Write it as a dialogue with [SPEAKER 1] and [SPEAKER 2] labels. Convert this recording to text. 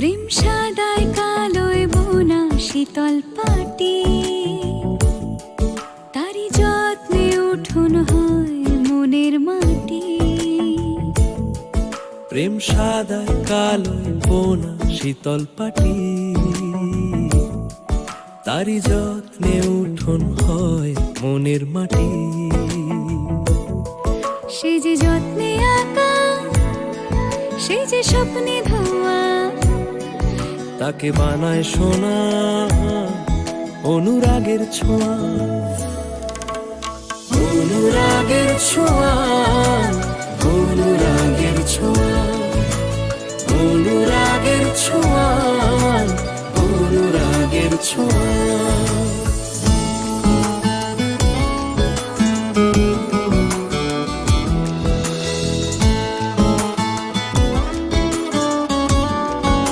[SPEAKER 1] প্রেম সাদায় কালোয় বোনা শীতল পাটি, তারি যত্নে উঠোন হয় মনের মাটি।
[SPEAKER 2] প্রেম সাদায় কালোয় বোনা শীতল পাটি, তারি যত্নে উঠোন হয় মনের মাটি।
[SPEAKER 1] সে যে যত্নে আঁকা, সে যে স্বপ্নে ধোয়া,
[SPEAKER 2] তাকে বানায় সোনা অনুরাগের ছোঁয়া। অনুরাগের ছোঁয়া, অনুরাগের ছোঁয়া, অনুরাগের ছোঁয়া, অনুরাগের ছোঁয়া।